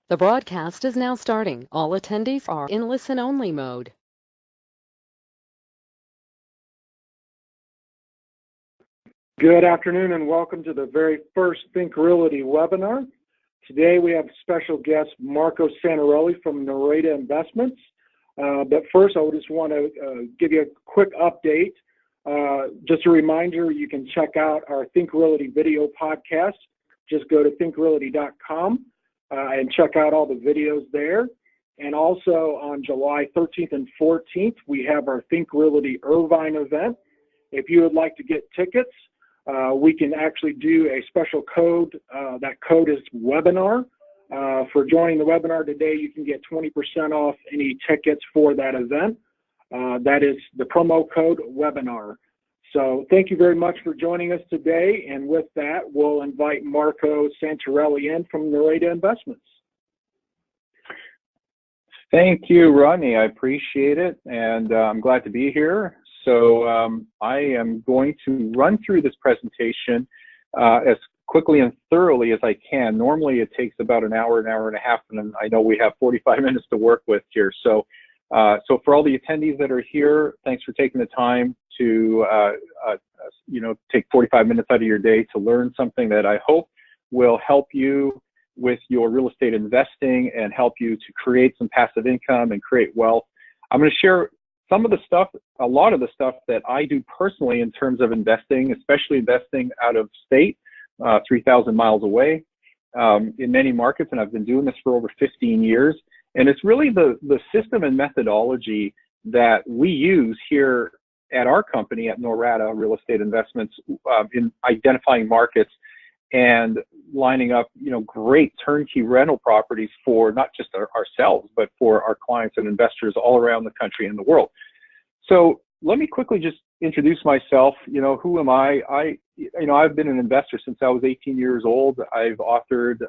The broadcast is now starting. All attendees are in listen-only mode. Good afternoon and welcome to the very first Think Realty Webinar. Today we have special guest Marco Santarelli from Norada Investments. But first I just want to give you a quick update. Just a reminder, you can check out our Think Realty video podcast. Just go to thinkrealty.com and check out all the videos there. And also on July 13th and 14th, we have our Think Realty Irvine event. If you would like to get tickets, we can actually do a special code. That code is webinar. For joining the webinar today, you can get 20% off any tickets for that event. That is the promo code webinar. So thank you very much for joining us today. And with that, we'll invite Marco Santarelli in from Norada Investments. Thank you, Rodney. I appreciate it, and I'm glad to be here. So I am going to run through this presentation as quickly and thoroughly as I can. Normally it takes about an hour and a half, and I know we have 45 minutes to work with here. So for all the attendees that are here, thanks for taking the time to take 45 minutes out of your day to learn something that I hope will help you with your real estate investing and help you to create some passive income and create wealth. I'm going to share some of the stuff, a lot of the stuff that I do personally in terms of investing, especially investing out of state, 3,000 miles away in many markets, and I've been doing this for over 15 years. And it's really the system and methodology that we use here at our company at Norada Real Estate Investments in identifying markets and lining up, great turnkey rental properties for not just ourselves, but for our clients and investors all around the country and the world. So let me quickly just introduce myself. Who am I? I've been an investor since I was 18 years old. I've authored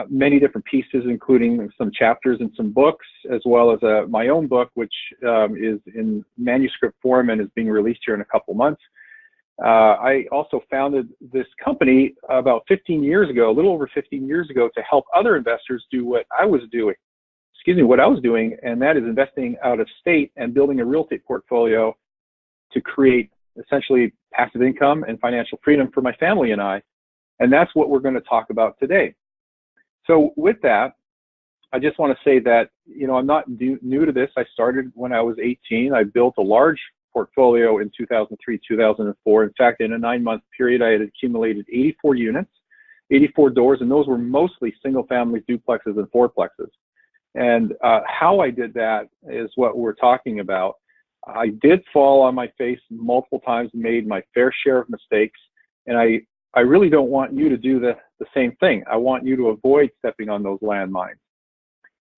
many different pieces, including some chapters in some books, as well as my own book, which is in manuscript form and is being released here in a couple months. I also founded this company about 15 years ago, a little over 15 years ago, to help other investors do what I was doing, and that is investing out of state and building a real estate portfolio to create essentially passive income and financial freedom for my family and I. And that's what we're going to talk about today. So with that, I just want to say that, I'm not new to this. I started when I was 18. I built a large portfolio in 2003, 2004. In fact, in a 9-month period, I had accumulated 84 units, 84 doors, and those were mostly single-family duplexes and fourplexes. And how I did that is what we're talking about. I did fall on my face multiple times, made my fair share of mistakes, and I really don't want you to do the same thing. I want you to avoid stepping on those landmines.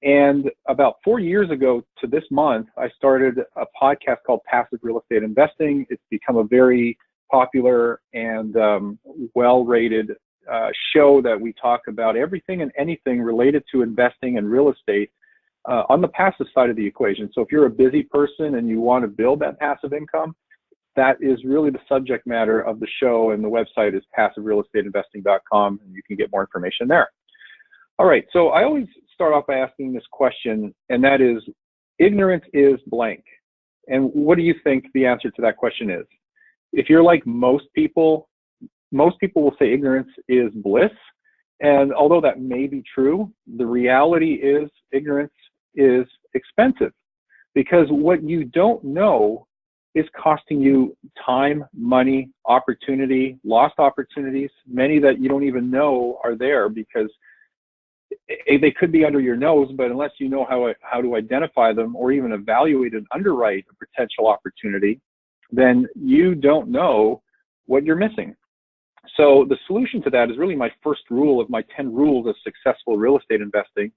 And about 4 years ago to this month, I started a podcast called Passive Real Estate Investing. It's become a very popular and well-rated show that we talk about everything and anything related to investing in real estate on the passive side of the equation. So if you're a busy person and you want to build that passive income, that is really the subject matter of the show, and the website is passiverealestateinvesting.com, and you can get more information there. All right, so I always start off by asking this question, and that is, ignorance is blank. And what do you think the answer to that question is? If you're like most people will say ignorance is bliss. And although that may be true, the reality is ignorance is expensive, because what you don't know is costing you time, money, opportunity, lost opportunities, many that you don't even know are there because they could be under your nose, but unless you know how to identify them or even evaluate and underwrite a potential opportunity, then you don't know what you're missing. So the solution to that is really my first rule of my 10 rules of successful real estate investing,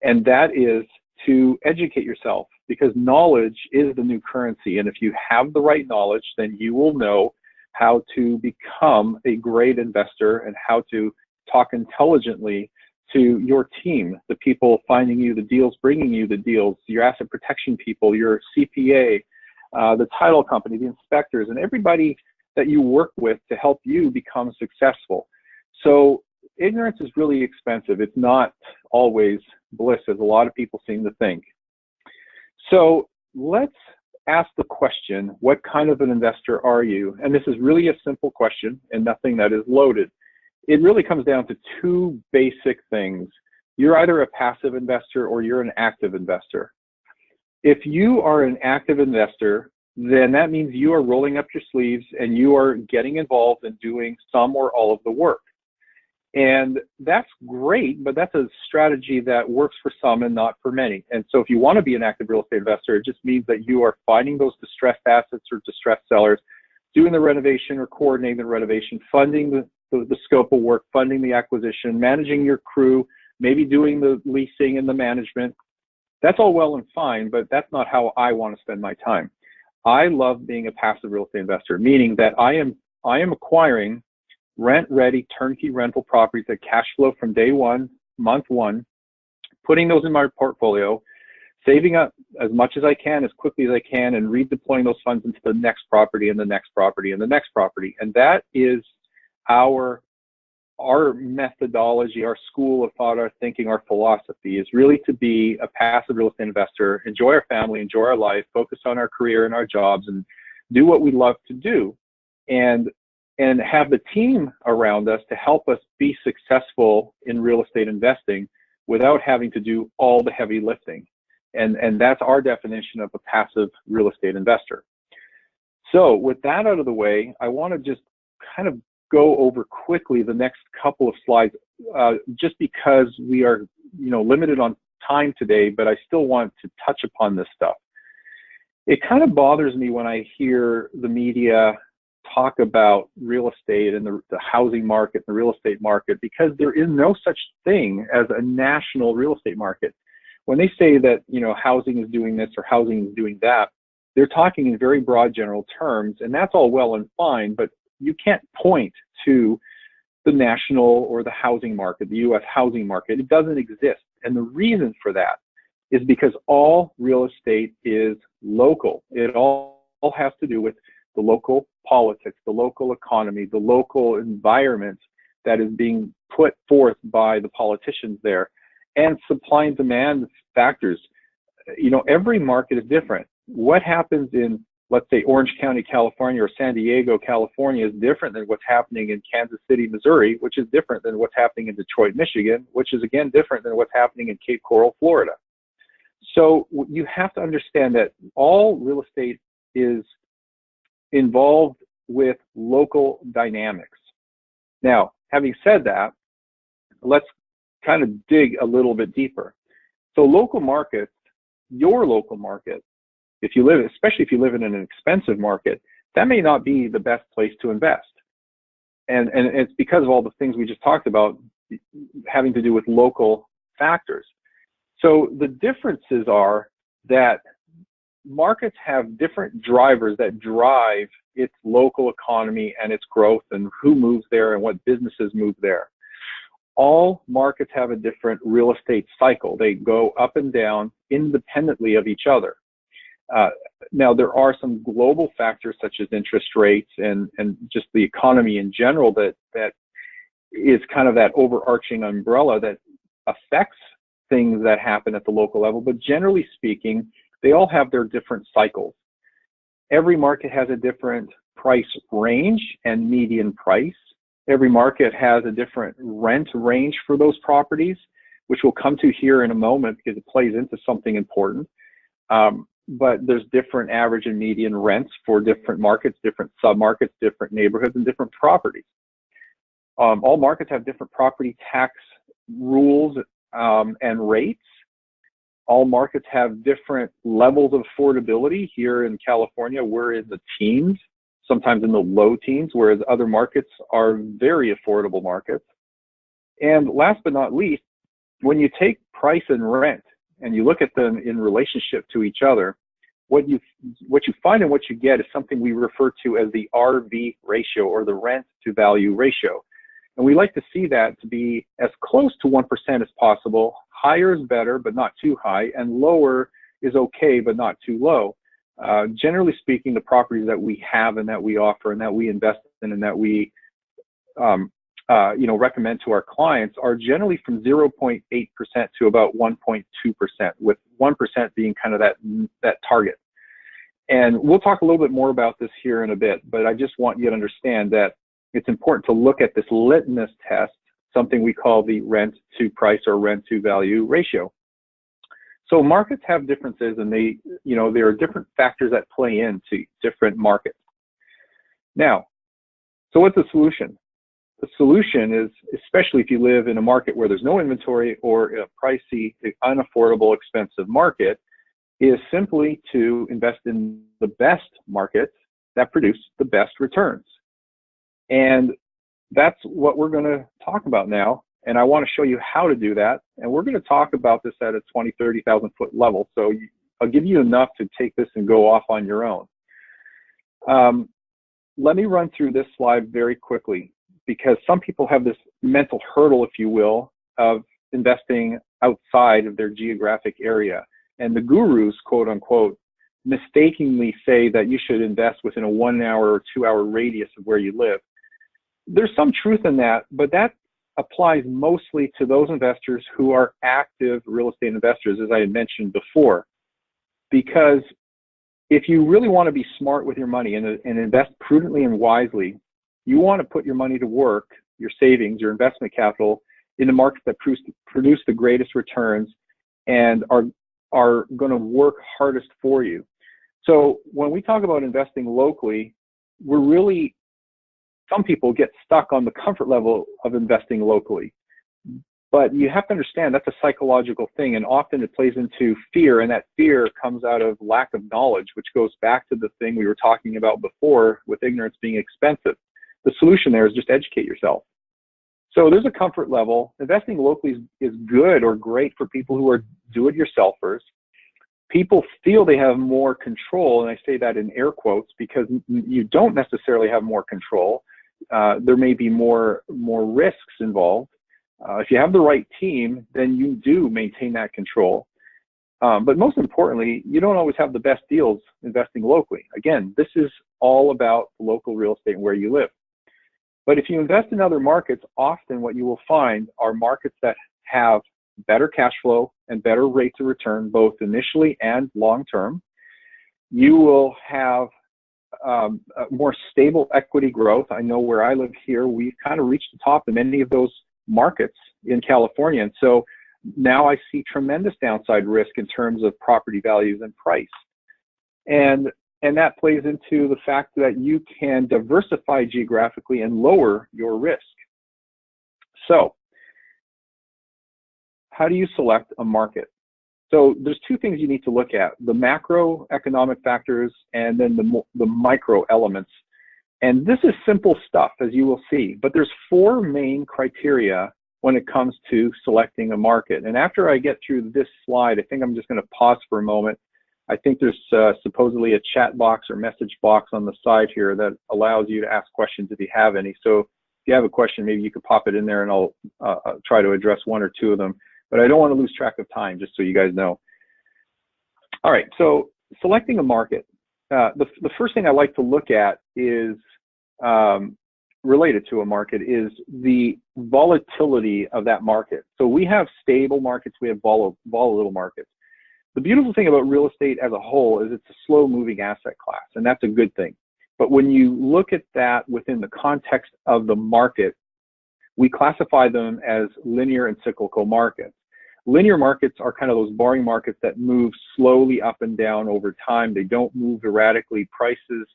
and that is to educate yourself, because knowledge is the new currency. And if you have the right knowledge, then you will know how to become a great investor and how to talk intelligently to your team, the people finding you the deals, bringing you the deals, your asset protection people, your CPA, the title company, the inspectors, and everybody that you work with to help you become successful. So ignorance is really expensive. It's not always bliss, as a lot of people seem to think. So let's ask the question, what kind of an investor are you? And this is really a simple question and nothing that is loaded. It really comes down to two basic things. You're either a passive investor or you're an active investor. If you are an active investor, then that means you are rolling up your sleeves and you are getting involved in doing some or all of the work. And that's great, but that's a strategy that works for some and not for many. And so if you want to be an active real estate investor, it just means that you are finding those distressed assets or distressed sellers, doing the renovation or coordinating the renovation, funding the scope of work, funding the acquisition, managing your crew, maybe doing the leasing and the management. That's all well and fine, but that's not how I want to spend my time. I love being a passive real estate investor, meaning that I am acquiring rent-ready turnkey rental properties that cash flow from day one, month one, putting those in my portfolio, saving up as much as I can, as quickly as I can, and redeploying those funds into the next property and the next property and the next property. And that is our methodology, our school of thought, our thinking, our philosophy is really to be a passive real estate investor, enjoy our family, enjoy our life, focus on our career and our jobs, and do what we love to do. And have the team around us to help us be successful in real estate investing without having to do all the heavy lifting. And that's our definition of a passive real estate investor. So with that out of the way, I want to just kind of go over quickly the next couple of slides, just because we are, limited on time today, but I still want to touch upon this stuff. It kind of bothers me when I hear the media talk about real estate and the housing market, the real estate market, because there is no such thing as a national real estate market. When they say that, housing is doing this or housing is doing that, they're talking in very broad general terms, and that's all well and fine, but you can't point to the national or the housing market, the U.S. housing market. It doesn't exist. And the reason for that is because all real estate is local. It all has to do with the local politics, the local economy, the local environment that is being put forth by the politicians there, and supply and demand factors. Every market is different. What happens in, let's say, Orange County, California, or San Diego, California, is different than what's happening in Kansas City, Missouri, which is different than what's happening in Detroit, Michigan, which is again different than what's happening in Cape Coral, Florida. So you have to understand that all real estate is involved with local dynamics. Now, having said that, let's kind of dig a little bit deeper. So local markets, your local market, especially if you live in an expensive market, that may not be the best place to invest. And it's because of all the things we just talked about having to do with local factors. So the differences are that markets have different drivers that drive its local economy and its growth and who moves there and what businesses move there. All markets have a different real estate cycle. They go up and down independently of each other. Now, there are some global factors such as interest rates and just the economy in general that is kind of that overarching umbrella that affects things that happen at the local level. But generally speaking, they all have their different cycles. Every market has a different price range and median price. Every market has a different rent range for those properties, which we'll come to here in a moment because it plays into something important. But there's different average and median rents for different markets, different submarkets, different neighborhoods, and different properties. All markets have different property tax rules and rates. All markets have different levels of affordability. Here in California, we're in the teens, sometimes in the low teens, whereas other markets are very affordable markets. And last but not least, when you take price and rent and you look at them in relationship to each other, what you find and what you get is something we refer to as the RV ratio, or the rent to value ratio. And we like to see that to be as close to 1% as possible. Higher is better, but not too high, and lower is okay, but not too low. Generally speaking, the properties that we have and that we offer and that we invest in and that we recommend to our clients are generally from 0.8% to about 1.2%, with 1% being kind of that target. And we'll talk a little bit more about this here in a bit, but I just want you to understand that it's important to look at this litmus test, something we call the rent to price or rent to value ratio. So markets have differences, and there are different factors that play into different markets. Now, so what's the solution? The solution is, especially if you live in a market where there's no inventory or a pricey, unaffordable, expensive market, is simply to invest in the best markets that produce the best returns. And that's what we're going to talk about now. And I want to show you how to do that. And we're going to talk about this at a 20, 30,000 foot level. So I'll give you enough to take this and go off on your own. Let me run through this slide very quickly, because some people have this mental hurdle, if you will, of investing outside of their geographic area. And the gurus, quote unquote, mistakenly say that you should invest within a 1 hour or 2 hour radius of where you live. There's some truth in that, but that applies mostly to those investors who are active real estate investors, as I had mentioned before. Because if you really want to be smart with your money and invest prudently and wisely, you want to put your money to work, your savings, your investment capital, in the markets that produce the greatest returns and are going to work hardest for you. So when we talk about investing locally, some people get stuck on the comfort level of investing locally. But you have to understand that's a psychological thing, and often it plays into fear, and that fear comes out of lack of knowledge, which goes back to the thing we were talking about before with ignorance being expensive. The solution there is just educate yourself. So there's a comfort level. Investing locally is good or great for people who are do-it-yourselfers. People feel they have more control, and I say that in air quotes because you don't necessarily have more control. There may be more risks involved. If you have the right team, then you do maintain that control. But most importantly, you don't always have the best deals investing locally. Again, this is all about local real estate and where you live. But if you invest in other markets, often what you will find are markets that have better cash flow and better rates of return, both initially and long term. You will have a more stable equity growth. I know where I live here, we've kind of reached the top in many of those markets in California. And so now I see tremendous downside risk in terms of property values and price. And that plays into the fact that you can diversify geographically and lower your risk. So how do you select a market? So there's two things you need to look at: the macroeconomic factors and then the micro elements. And this is simple stuff, as you will see, but there's four main criteria when it comes to selecting a market. And after I get through this slide, I think I'm just going to pause for a moment. I think there's supposedly a chat box or message box on the side here that allows you to ask questions if you have any. So if you have a question, maybe you could pop it in there and I'll try to address one or two of them. But I don't want to lose track of time, just so you guys know. All right, so selecting a market. The first thing I like to look at is related to a market is the volatility of that market. So we have stable markets, we have volatile markets. The beautiful thing about real estate as a whole is it's a slow moving asset class, and that's a good thing. But when you look at that within the context of the market, we classify them as linear and cyclical markets. Linear markets are kind of those boring markets that move slowly up and down over time. They don't move erratically. Prices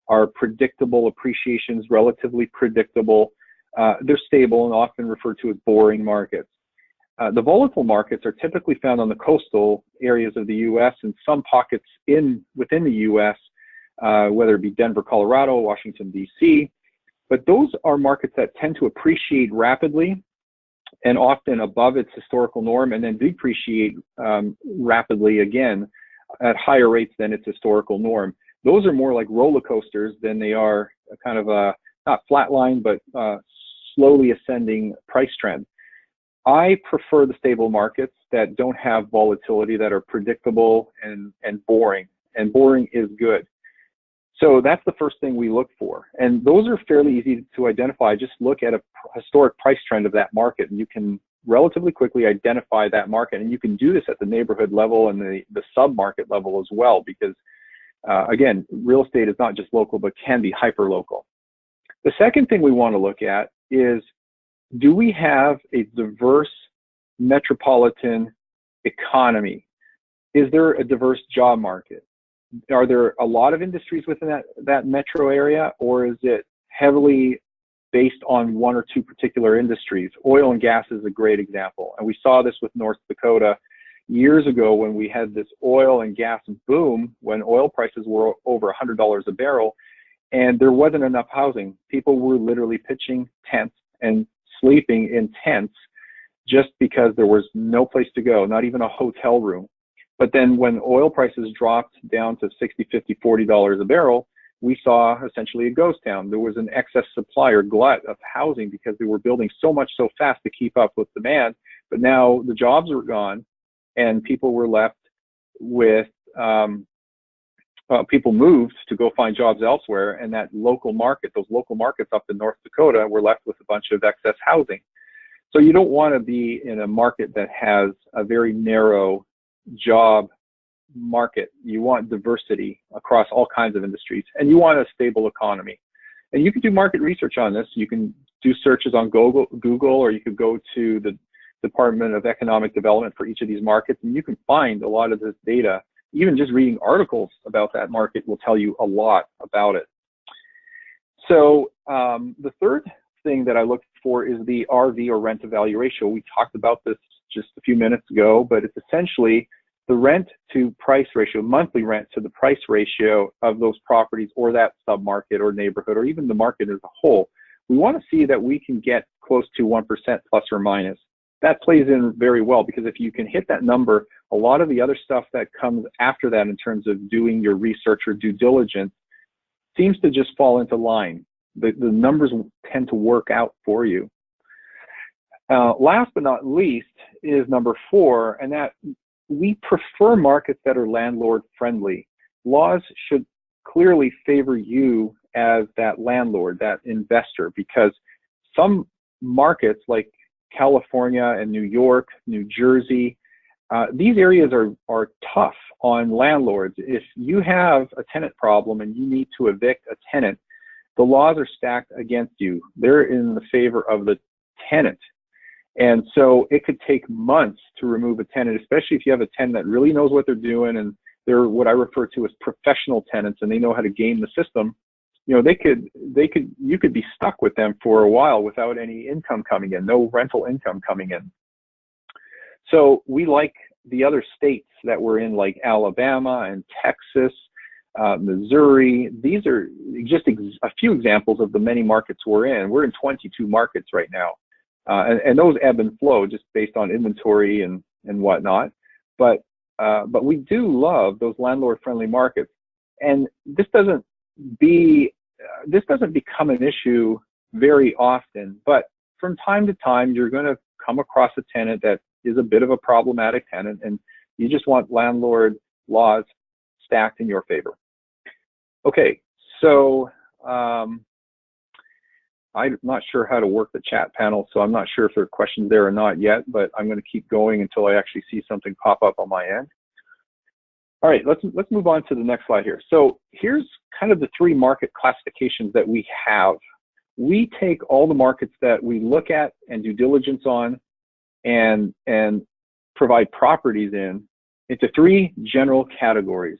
are predictable. Appreciation's relatively predictable. They're stable and often referred to as boring markets. The volatile markets are typically found on the coastal areas of the U.S. and some pockets within the U.S., whether it be Denver, Colorado, Washington, D.C. But those are markets that tend to appreciate rapidly and often above its historical norm, and then depreciate rapidly again at higher rates than its historical norm. Those are more like roller coasters than they are a kind of a, not flatline, but slowly ascending price trend. I prefer the stable markets that don't have volatility, that are predictable and boring. And boring is good. So that's the first thing we look for. And those are fairly easy to identify. Just look at a historic price trend of that market, and you can relatively quickly identify that market. And you can do this at the neighborhood level and the sub-market level as well, because again, real estate is not just local, but can be hyper-local. The second thing we want to look at is, do we have a diverse metropolitan economy? Is there a diverse job market? Are there a lot of industries within that metro area, or is it heavily based on one or two particular industries? Oil and gas is a great example. And we saw this with North Dakota years ago when we had this oil and gas boom, when oil prices were over $100 a barrel, and there wasn't enough housing. People were literally pitching tents and sleeping in tents just because there was no place to go, not even a hotel room. But then when oil prices dropped down to $60, $50, $40 a barrel, we saw essentially a ghost town. There was an excess supply or glut of housing because they were building so much so fast to keep up with demand. But now the jobs were gone, and people were left with, people moved to go find jobs elsewhere, and that local market, those local markets up in North Dakota, were left with a bunch of excess housing. So you don't want to be in a market that has a very narrow job market. You want diversity across all kinds of industries, and you want a stable economy. And you can do market research on this. You can do searches on Google, or you could go to the Department of Economic Development for each of these markets, and you can find a lot of this data. Even just reading articles about that market will tell you a lot about it. So the third thing that I look for is the RV or rent to value ratio. We talked about this just a few minutes ago, but it's essentially the rent to price ratio, monthly rent to the price ratio of those properties or that sub-market or neighborhood or even the market as a whole. We want to see that we can get close to 1% plus or minus. That plays in very well, because if you can hit that number, a lot of the other stuff that comes after that in terms of doing your research or due diligence seems to just fall into line. The numbers tend to work out for you. Last but not least is number 4, and that we prefer markets that are landlord friendly. Laws should clearly favor you as that landlord, that investor, because some markets like California and New York, New Jersey, these areas are tough on landlords. If you have a tenant problem and you need to evict a tenant, the laws are stacked against you. They're in the favor of the tenant. And so it could take months to remove a tenant, especially if you have a tenant that really knows what they're doing and they're what I refer to as professional tenants and they know how to game the system. You know, you could be stuck with them for a while without any income coming in, no rental income coming in. So we like the other states that we're in, like Alabama and Texas, Missouri. These are just a few examples of the many markets we're in. We're in 22 markets right now. And those ebb and flow just based on inventory and whatnot. But we do love those landlord-friendly markets. And this doesn't become an issue very often, but from time to time, you're going to come across a tenant that is a bit of a problematic tenant, and you just want landlord laws stacked in your favor. Okay, so I'm not sure how to work the chat panel, so I'm not sure if there are questions there or not yet, but I'm going to keep going until I actually see something pop up on my end. All right, let's move on to the next slide here. So here's kind of the 3 market classifications that we have. We take all the markets that we look at and do diligence on and provide properties into 3 general categories.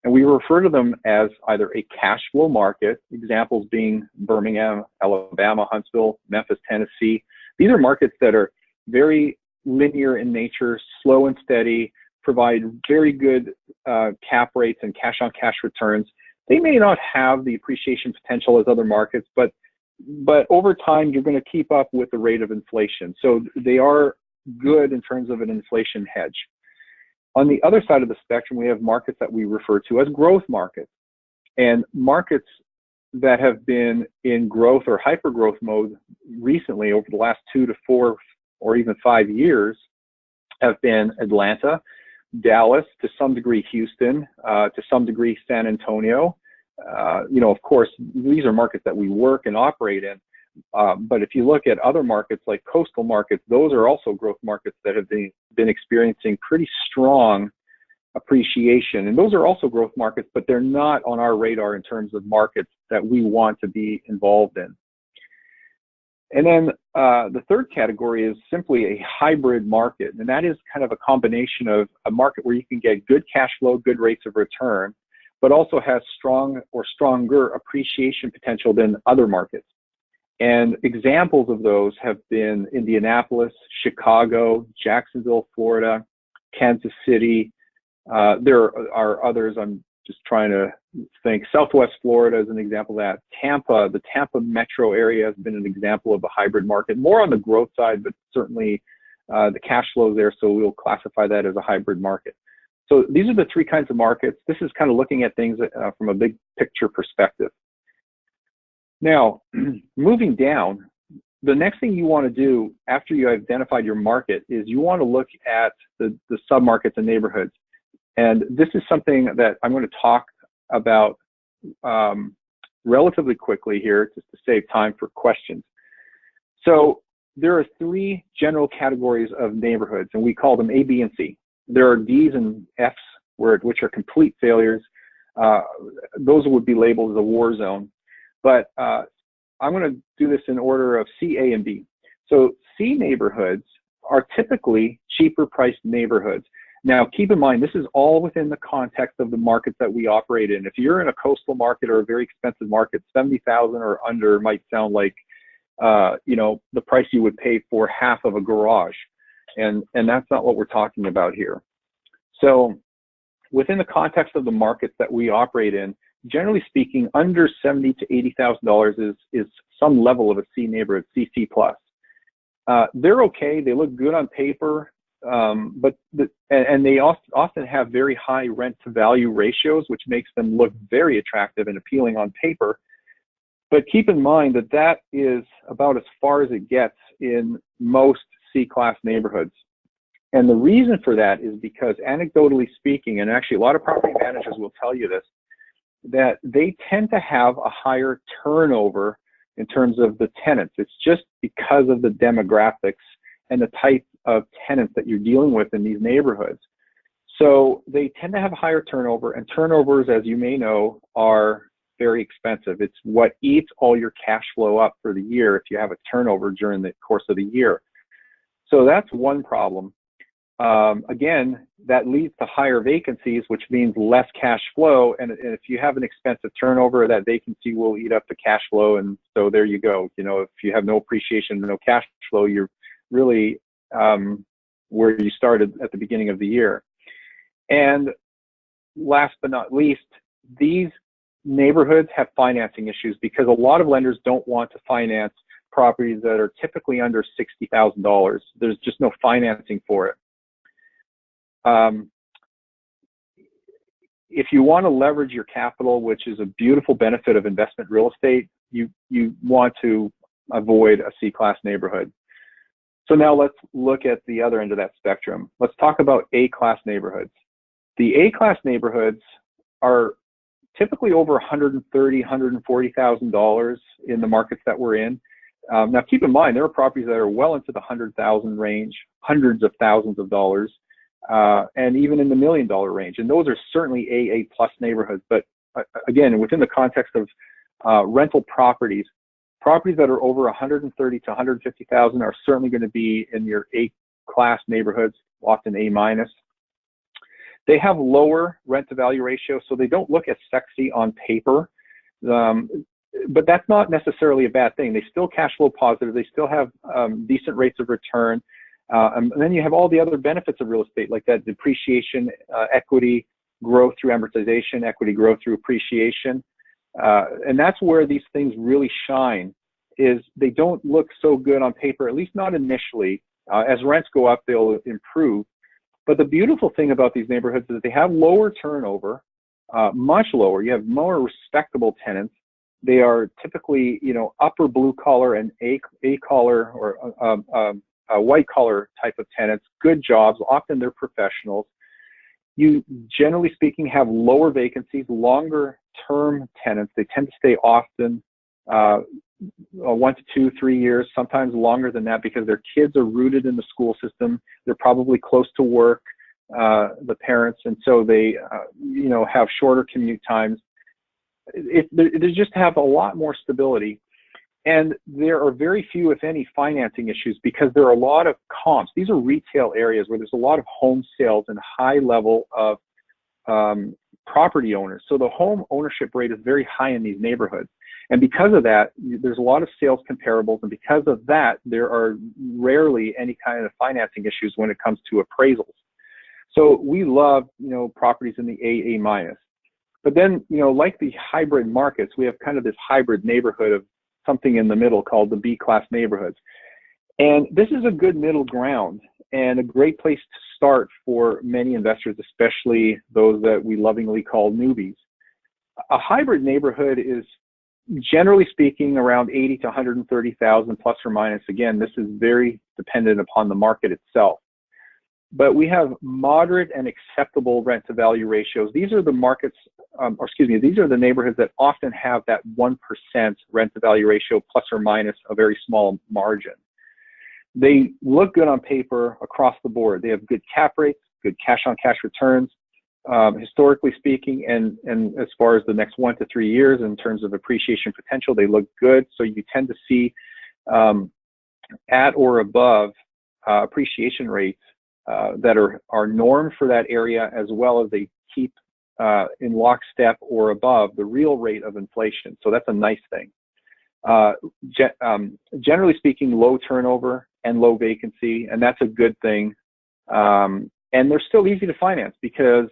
And we refer to them as either a cash flow market, examples being Birmingham, Alabama, Huntsville, Memphis, Tennessee. These are markets that are very linear in nature, slow and steady, provide very good cap rates and cash-on-cash returns. They may not have the appreciation potential as other markets, but over time, you're going to keep up with the rate of inflation. So they are good in terms of an inflation hedge. On the other side of the spectrum, we have markets that we refer to as growth markets. And markets that have been in growth or hyper-growth mode recently over the last 2 to 4 or even 5 years have been Atlanta, Dallas, to some degree Houston, to some degree San Antonio, of course, these are markets that we work and operate in. But if you look at other markets like coastal markets, those are also growth markets that have been experiencing pretty strong appreciation. And those are also growth markets, but they're not on our radar in terms of markets that we want to be involved in. And then the third category is simply a hybrid market. And that is kind of a combination of a market where you can get good cash flow, good rates of return, but also has strong or stronger appreciation potential than other markets. And examples of those have been Indianapolis, Chicago, Jacksonville, Florida, Kansas City. There are others. I'm just trying to think. Southwest Florida is an example of that. Tampa, the Tampa metro area has been an example of a hybrid market, more on the growth side, but certainly the cash flow there, so we'll classify that as a hybrid market. So these are the three kinds of markets. This is kind of looking at things from a big picture perspective. Now, moving down, the next thing you want to do after you identified your market is you want to look at the submarkets and neighborhoods. And this is something that I'm going to talk about relatively quickly here, just to save time for questions. So there are three general categories of neighborhoods, and we call them A, B, and C. There are D's and F's, which are complete failures. Those would be labeled as a war zone. But I'm going to do this in order of C, A, and B. So C neighborhoods are typically cheaper priced neighborhoods. Now, keep in mind, this is all within the context of the markets that we operate in. If you're in a coastal market or a very expensive market, $70,000 or under might sound like, the price you would pay for half of a garage. And that's not what we're talking about here. So within the context of the markets that we operate in, generally speaking, under $70,000 to $80,000 is some level of a C neighborhood, CC plus. They're okay. They look good on paper. But they often have very high rent to value ratios, which makes them look very attractive and appealing on paper. But keep in mind that that is about as far as it gets in most C-class neighborhoods. And the reason for that is because, anecdotally speaking, and actually a lot of property managers will tell you this, that they tend to have a higher turnover in terms of the tenants. It's just because of the demographics and the type of tenants that you're dealing with in these neighborhoods. So they tend to have a higher turnover, and turnovers, as you may know, are very expensive. It's what eats all your cash flow up for the year if you have a turnover during the course of the year. So that's one problem. Again, that leads to higher vacancies, which means less cash flow. And if you have an expensive turnover, that vacancy will eat up the cash flow. And so there you go. If you have no appreciation, no cash flow, you're really where you started at the beginning of the year. And last but not least, these neighborhoods have financing issues because a lot of lenders don't want to finance properties that are typically under $60,000. There's just no financing for it. If you want to leverage your capital, which is a beautiful benefit of investment real estate, you want to avoid a C-class neighborhood. So now let's look at the other end of that spectrum. Let's talk about A-class neighborhoods. The A-class neighborhoods are typically over $130,000, $140,000 in the markets that we're in. Now keep in mind, there are properties that are well into the 100,000 range, hundreds of thousands of dollars, and even in the $1 million range. And those are certainly AA plus neighborhoods. But again, within the context of rental properties that are over 130 to 150,000 are certainly going to be in your A-class neighborhoods, often A minus. They have lower rent to value ratio, so they don't look as sexy on paper. But that's not necessarily a bad thing. They still cash flow positive. They still have decent rates of return. And then you have all the other benefits of real estate, like that depreciation, equity growth through amortization, equity growth through appreciation. And that's where these things really shine, is they don't look so good on paper, at least not initially. As rents go up, they'll improve. But the beautiful thing about these neighborhoods is that they have lower turnover, much lower. You have more respectable tenants. They are typically, upper blue collar and A collar or white collar type of tenants, good jobs. Often they're professionals. You, generally speaking, have lower vacancies, longer term tenants. They tend to stay often, 1 to 2, 3 years, sometimes longer than that, because their kids are rooted in the school system. They're probably close to work, the parents, and so they, have shorter commute times. They just have a lot more stability. And there are very few, if any, financing issues because there are a lot of comps. These are retail areas where there's a lot of home sales and high level of property owners. So the home ownership rate is very high in these neighborhoods. And because of that, there's a lot of sales comparables. And because of that, there are rarely any kind of financing issues when it comes to appraisals. So we love, properties in the AA-. But then, like the hybrid markets, we have kind of this hybrid neighborhood of something in the middle called the B-class neighborhoods. And this is a good middle ground and a great place to start for many investors, especially those that we lovingly call newbies. A hybrid neighborhood is, generally speaking, around 80 to 130,000 plus or minus. Again, this is very dependent upon the market itself. But we have moderate and acceptable rent to value ratios. These are the markets, these are the neighborhoods that often have that 1% rent to value ratio plus or minus a very small margin. They look good on paper across the board. They have good cap rates, good cash on cash returns, historically speaking, and as far as the next 1 to 3 years in terms of appreciation potential, they look good. So you tend to see at or above appreciation rates that are normed for that area, as well as they keep in lockstep or above the real rate of inflation. So that's a nice thing. Generally speaking, low turnover and low vacancy, and that's a good thing. And they're still easy to finance because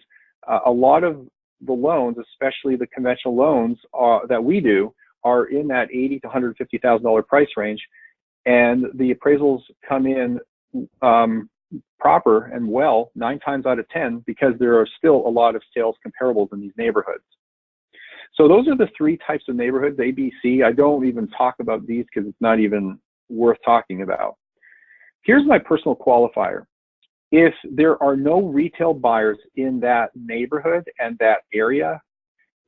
a lot of the loans, especially the conventional loans that we do, are in that $80,000 to $150,000 price range, and the appraisals come in proper and well 9 times out of 10 because there are still a lot of sales comparables in these neighborhoods. So those are the 3 types of neighborhoods, A, B, C. I don't even talk about these because it's not even worth talking about. Here's my personal qualifier. If there are no retail buyers in that neighborhood and that area,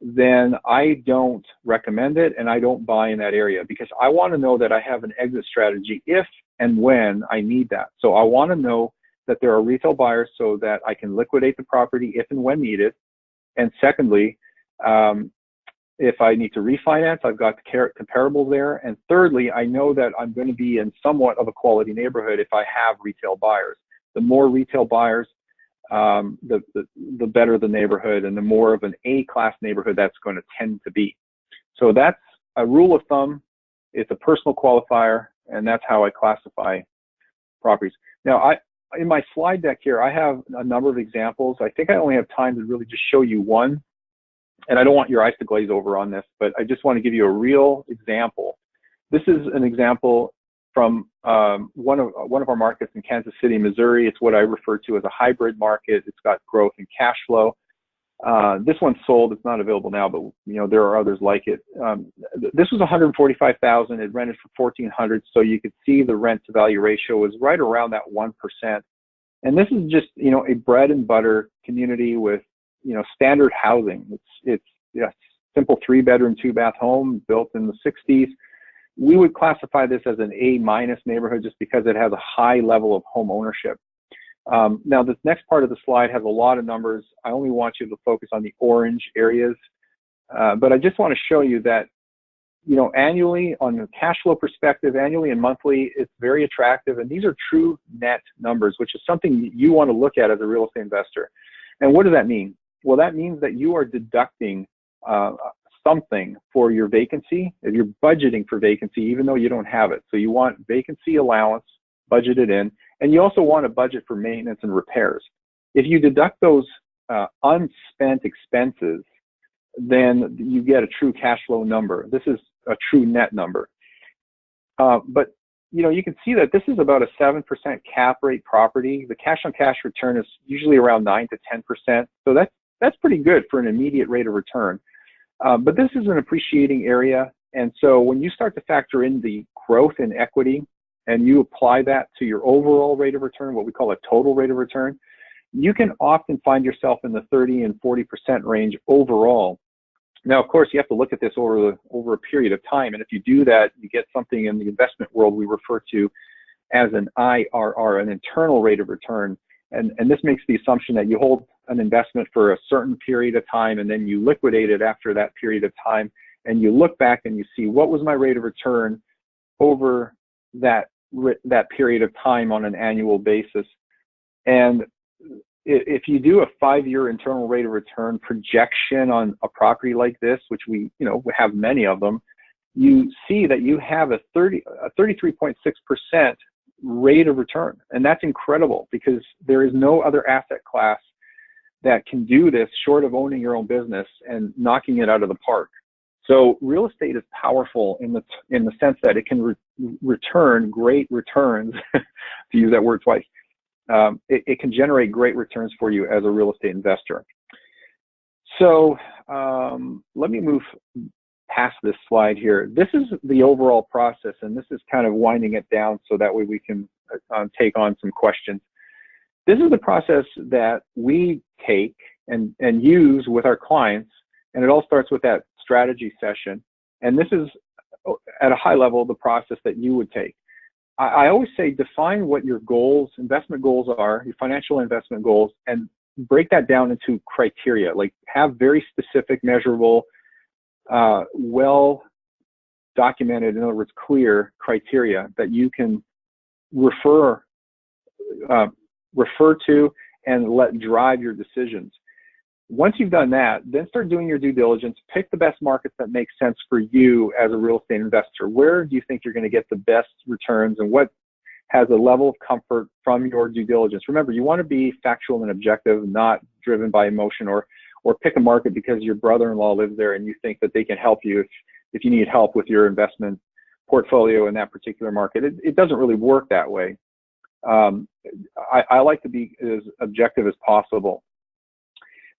then I don't recommend it and I don't buy in that area because I want to know that I have an exit strategy if and when I need that. So I want to know that there are retail buyers so that I can liquidate the property if and when needed. And secondly, if I need to refinance, I've got the comparables there. And thirdly, I know that I'm going to be in somewhat of a quality neighborhood if I have retail buyers. The more retail buyers, the better the neighborhood, and the more of an A-class neighborhood that's going to tend to be. So that's a rule of thumb. It's a personal qualifier, and that's how I classify properties. Now, in my slide deck here, I have a number of examples. I think I only have time to really just show you one, and I don't want your eyes to glaze over on this, but I just want to give you a real example. This is an example from one of our markets in Kansas City, Missouri. It's what I refer to as a hybrid market. It's got growth and cash flow. This one's sold. It's not available now, but there are others like it. This was $145,000. It rented for $1,400, so you could see the rent to value ratio was right around that 1%. And this is just a bread and butter community with standard housing. It's simple 3-bedroom, 2-bath home built in the 60s. We would classify this as an A- neighborhood just because it has a high level of home ownership. Now, this next part of the slide has a lot of numbers. I only want you to focus on the orange areas, but I just want to show you that, annually, on a cash flow perspective, annually and monthly, it's very attractive. And these are true net numbers, which is something you want to look at as a real estate investor. And what does that mean? Well, that means that you are deducting something for your vacancy, if you're budgeting for vacancy, even though you don't have it. So you want vacancy allowance budgeted in, and you also want a budget for maintenance and repairs. If you deduct those unspent expenses, then you get a true cash flow number. This is a true net number. But you can see that this is about a 7% cap rate property. The cash on cash return is usually around 9 to 10%. So that's pretty good for an immediate rate of return. But this is an appreciating area. And so when you start to factor in the growth in equity and you apply that to your overall rate of return, what we call a total rate of return, you can often find yourself in the 30 and 40% range overall. Now, of course, you have to look at this over a period of time, and if you do that, you get something in the investment world we refer to as an IRR, an internal rate of return. And this makes the assumption that you hold an investment for a certain period of time, and then you liquidate it after that period of time, and you look back and you see, what was my rate of return over that period of time on an annual basis. And if you do a 5-year internal rate of return projection on a property like this, which we have many of them, you see that you have a 33.6% rate of return. And that's incredible, because there is no other asset class that can do this short of owning your own business and knocking it out of the park. So real estate is powerful in the sense that it can return great returns, to use that word twice. It can generate great returns for you as a real estate investor. So let me move past this slide here. This is the overall process, and this is kind of winding it down so that way we can take on some questions. This is the process that we take and use with our clients, and it all starts with that strategy session. And this is, at a high level, the process that you would take. I always say define what your goals, investment goals are, your financial investment goals, and break that down into criteria. Like, have very specific, measurable, well documented, in other words, clear criteria that you can refer to and let drive your decisions. Once you've done that, then start doing your due diligence. Pick the best markets that make sense for you as a real estate investor. Where do you think you're going to get the best returns, and what has a level of comfort from your due diligence? Remember, you want to be factual and objective, not driven by emotion, or pick a market because your brother-in-law lives there and you think that they can help you if you need help with your investment portfolio in that particular market. It doesn't really work that way. I like to be as objective as possible.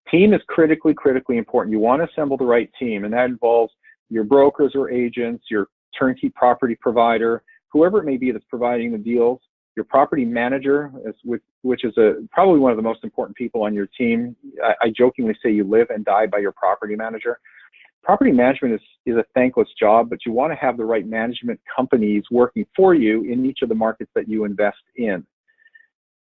Team is critically important. You want to assemble the right team, and that involves your brokers or agents, your turnkey property provider, whoever it may be that's providing the deals, your property manager, which is probably one of the most important people on your team. I jokingly say you live and die by your property manager. Property management is a thankless job, but you want to have the right management companies working for you in each of the markets that you invest in.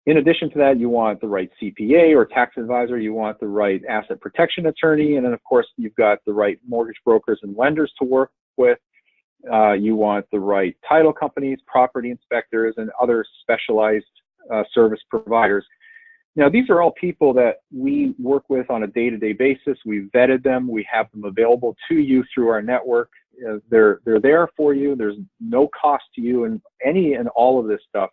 In addition to that, you want the right CPA or tax advisor, you want the right asset protection attorney, and then of course you've got the right mortgage brokers and lenders to work with. You want the right title companies, property inspectors, and other specialized service providers. Now, these are all people that we work with on a day-to-day basis. We've vetted them. We have them available to you through our network. They're there for you. There's no cost to you in any and all of this stuff.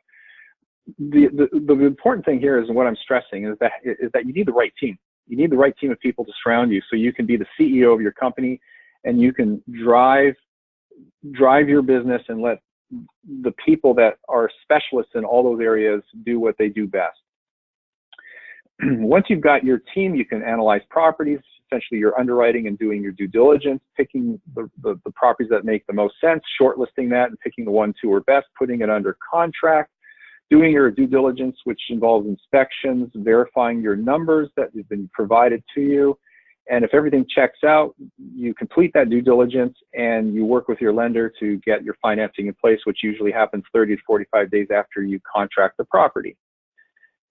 The important thing here is, what I'm stressing is that you need the right team. You need the right team of people to surround you so you can be the CEO of your company and you can drive your business and let the people that are specialists in all those areas do what they do best. Once you've got your team, you can analyze properties, essentially you're underwriting and doing your due diligence, picking the properties that make the most sense, shortlisting that and picking the ones who are best, putting it under contract, doing your due diligence, which involves inspections, verifying your numbers that have been provided to you. And if everything checks out, you complete that due diligence and you work with your lender to get your financing in place, which usually happens 30 to 45 days after you contract the property.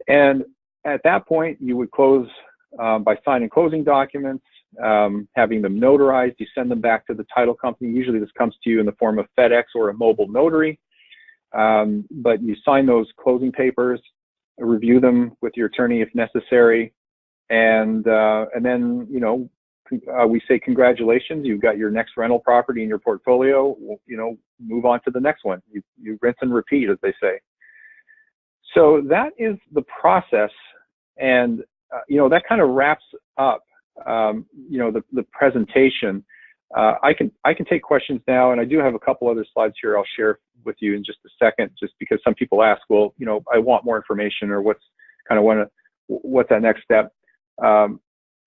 And at that point, you would close by signing closing documents, having them notarized. You send them back to the title company. Usually this comes to you in the form of FedEx or a mobile notary. But you sign those closing papers, review them with your attorney if necessary, and then we say congratulations, you've got your next rental property in your portfolio. Move on to the next one. You rinse and repeat, as they say. So that is the process, and that kind of wraps up the presentation. I can take questions now, and I do have a couple other slides here I'll share with you in just a second, just because some people ask, well, I want more information, or what's that next step.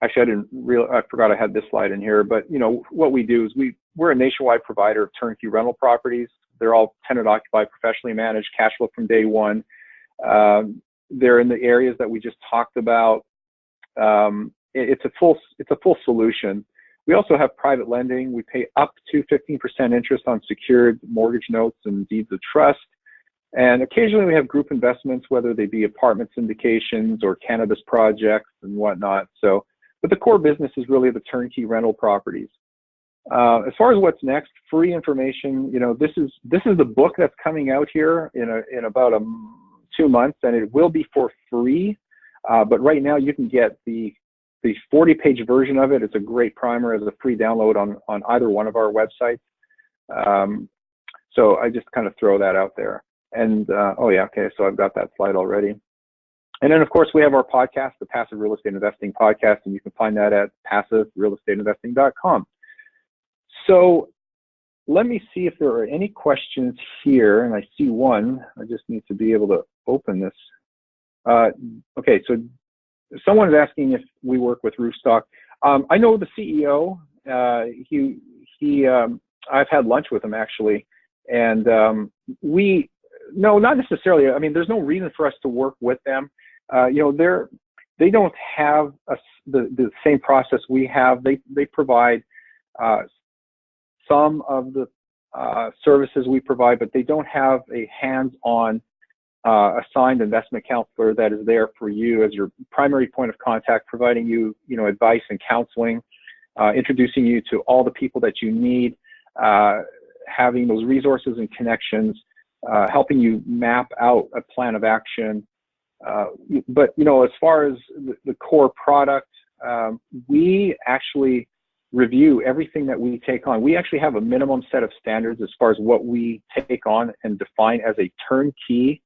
Actually, I forgot I had this slide in here, but what we do is we're a nationwide provider of turnkey rental properties. They're all tenant occupied, professionally managed, cash flow from day one. They're in the areas that we just talked about. It's a full solution. We also have private lending. We pay up to 15% interest on secured mortgage notes and deeds of trust. And occasionally we have group investments, whether they be apartment syndications or cannabis projects and whatnot. So, but the core business is really the turnkey rental properties. As far as what's next, free information. This is the book that's coming out here in about 2 months, and it will be for free. But right now you can get the 40-page version of it. It's a great primer as a free download on either one of our websites. So I just kind of throw that out there. And oh yeah, okay. So I've got that slide already. And then of course we have our podcast, the Passive Real Estate Investing Podcast, and you can find that at passiverealestateinvesting.com. So let me see if there are any questions here, and I see one. I just need to be able to open this. Okay, so someone is asking if we work with Roofstock. I know the CEO. I've had lunch with him actually, and no, not necessarily. I mean, there's no reason for us to work with them. They don't have the same process we have. They provide some of the services we provide, but they don't have a hands-on assigned investment counselor that is there for you as your primary point of contact, providing you, advice and counseling, introducing you to all the people that you need, having those resources and connections, helping you map out a plan of action. But as far as the core product, we actually review everything that we take on. We actually have a minimum set of standards as far as what we take on and define as a turnkey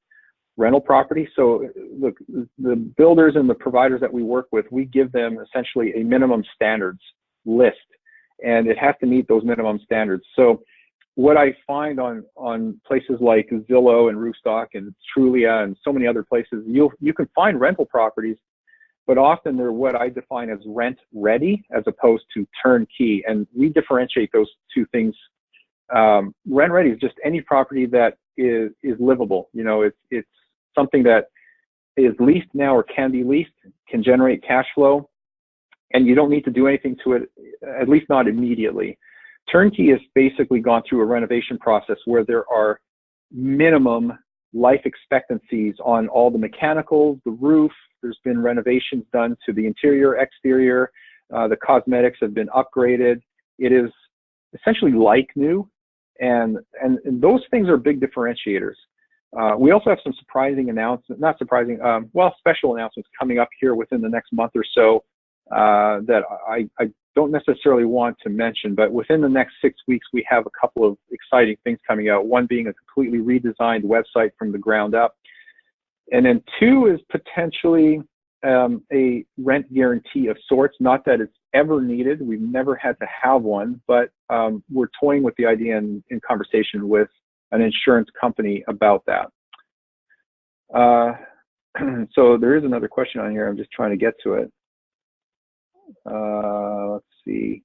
rental property. So look, the builders and the providers that we work with, we give them essentially a minimum standards list, and it has to meet those minimum standards. So what I find on places like Zillow and Roofstock and Trulia and so many other places, you can find rental properties, but often they're what I define as rent ready as opposed to turnkey. And we differentiate those two things. Rent ready is just any property that is livable. It's something that is leased now or can be leased, can generate cash flow, and you don't need to do anything to it, at least not immediately. Turnkey has basically gone through a renovation process where there are minimum life expectancies on all the mechanicals, the roof. There's been renovations done to the interior, exterior. The cosmetics have been upgraded. It is essentially like new, and those things are big differentiators. We also have some surprising announcements, not surprising, special announcements coming up here within the next month or so that I don't necessarily want to mention, but within the next 6 weeks, we have a couple of exciting things coming out, one being a completely redesigned website from the ground up. And then two is potentially a rent guarantee of sorts, not that it's ever needed. We've never had to have one, but we're toying with the idea in conversation with an insurance company about that. So there is another question on here. I'm just trying to get to it. Let's see.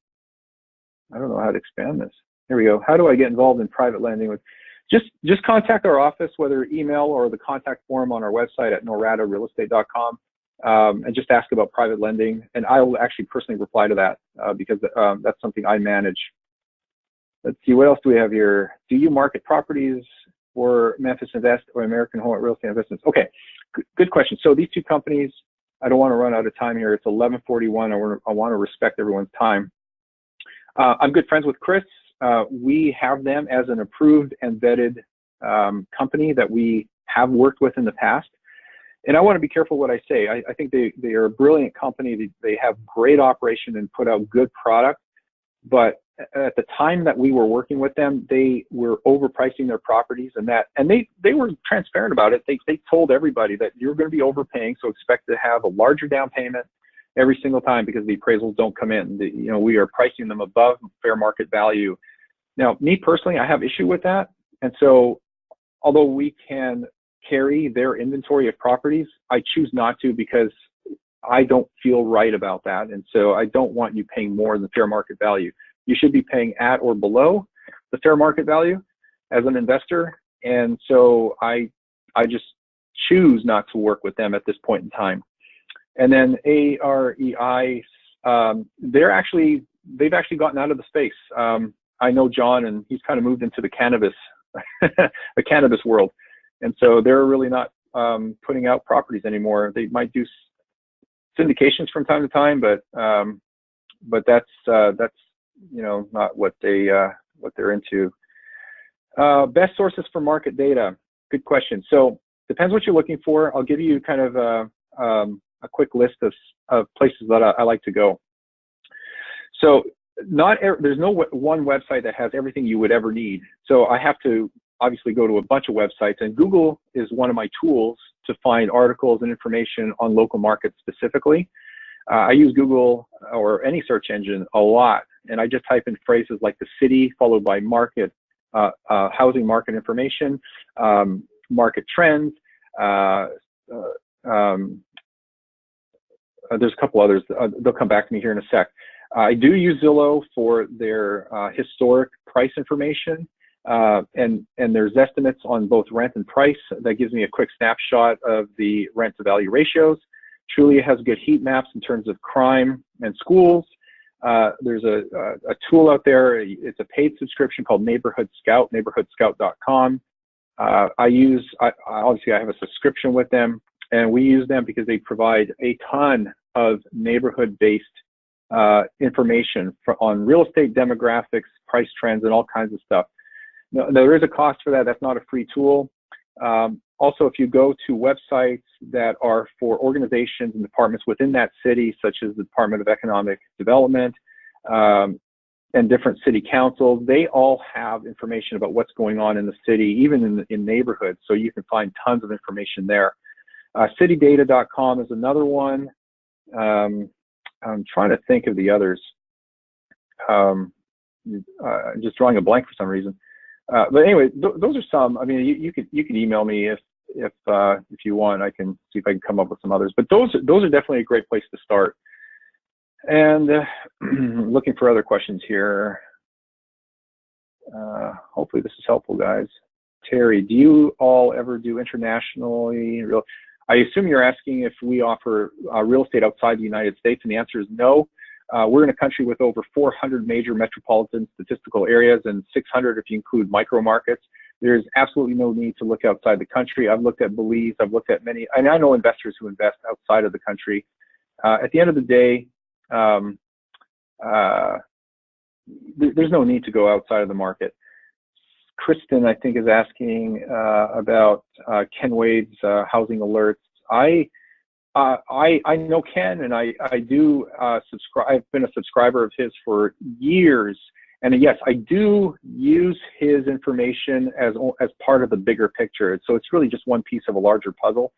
I don't know how to expand this. Here we go. How do I get involved in private lending? Just contact our office, whether email or the contact form on our website at noradarealestate.com, and just ask about private lending. And I will actually personally reply to that because that's something I manage. Let's see, what else do we have here? Do you market properties for Memphis Invest or American Home Real Estate Investments? Okay, good question. So these two companies, I don't want to run out of time here. It's 11:41. I want to respect everyone's time. I'm good friends with Chris. We have them as an approved and vetted company that we have worked with in the past. And I want to be careful what I say. I think they are a brilliant company. They have great operation and put out good product. But at the time that we were working with them, they were overpricing their properties, and they were transparent about it. They told everybody that you're going to be overpaying, so expect to have a larger down payment every single time because the appraisals don't come in. We are pricing them above fair market value. Now, me personally, I have issue with that, and so although we can carry their inventory of properties, I choose not to because I don't feel right about that, and so I don't want you paying more than fair market value. You should be paying at or below the fair market value as an investor. And so I just choose not to work with them at this point in time. And then AREI, they're actually they've actually gotten out of the space. I know John, and he's kind of moved into the cannabis, the cannabis world, and so they're really not putting out properties anymore. They might do syndications from time to time, but that's not what they're into. Best sources for market data. Good question. So depends what you're looking for. I'll give you kind of a quick list of places that I like to go. So there's no one website that has everything you would ever need. So I have to obviously go to a bunch of websites, and Google is one of my tools to find articles and information on local markets specifically. I use Google or any search engine a lot, and I just type in phrases like the city followed by market, housing market information, market trends. There's a couple others. They'll come back to me here in a sec. I do use Zillow for their historic price information, and there's estimates on both rent and price. That gives me a quick snapshot of the rent to value ratios. Trulia has good heat maps in terms of crime and schools. There's a tool out there. It's a paid subscription called Neighborhood Scout, neighborhoodscout.com. Obviously I have a subscription with them, and we use them because they provide a ton of neighborhood-based information on real estate demographics, price trends, and all kinds of stuff. Now, there is a cost for that. That's not a free tool. Also, if you go to websites that are for organizations and departments within that city, such as the Department of Economic Development and different city councils, they all have information about what's going on in the city, even in neighborhoods. So you can find tons of information there. Citydata.com is another one. I'm trying to think of the others. I'm just drawing a blank for some reason. But anyway, those are some. I mean, you could email me if you want. I can see if I can come up with some others. But those are definitely a great place to start. And looking for other questions here. Hopefully this is helpful, guys. Terry, do you all ever do internationally? I assume you're asking if we offer real estate outside the United States, and the answer is no. We're in a country with over 400 major metropolitan statistical areas and 600 if you include micro markets. There's absolutely no need to look outside the country. I've looked at Belize, I've looked at many, and I know investors who invest outside of the country. At the end of the day, there's no need to go outside of the market. Kristen, I think, is asking about Ken Wade's housing alerts. I know Ken, and I do subscribe. I've been a subscriber of his for years, and yes, I do use his information as part of the bigger picture. So it's really just one piece of a larger puzzle.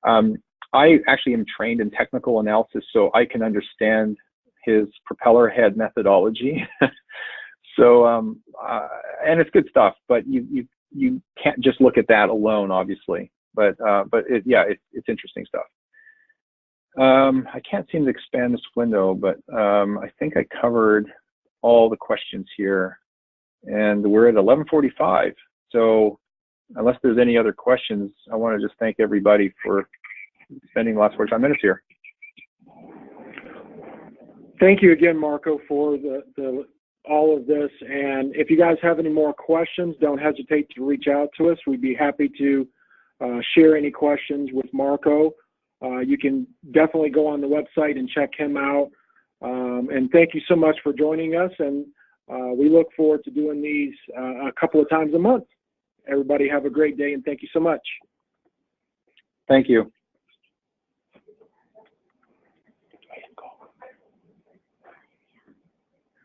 I actually am trained in technical analysis, so I can understand his propeller head methodology. So, and it's good stuff, but you can't just look at that alone, obviously. But it's interesting stuff. I can't seem to expand this window, but I think I covered all the questions here, and we're at 11:45. So, unless there's any other questions, I want to just thank everybody for spending the last 45 minutes here. Thank you again, Marco, for all of this. And if you guys have any more questions, don't hesitate to reach out to us. We'd be happy to share any questions with Marco. You can definitely go on the website and check him out. And thank you so much for joining us. And we look forward to doing these a couple of times a month. Everybody have a great day, and thank you so much. Thank you.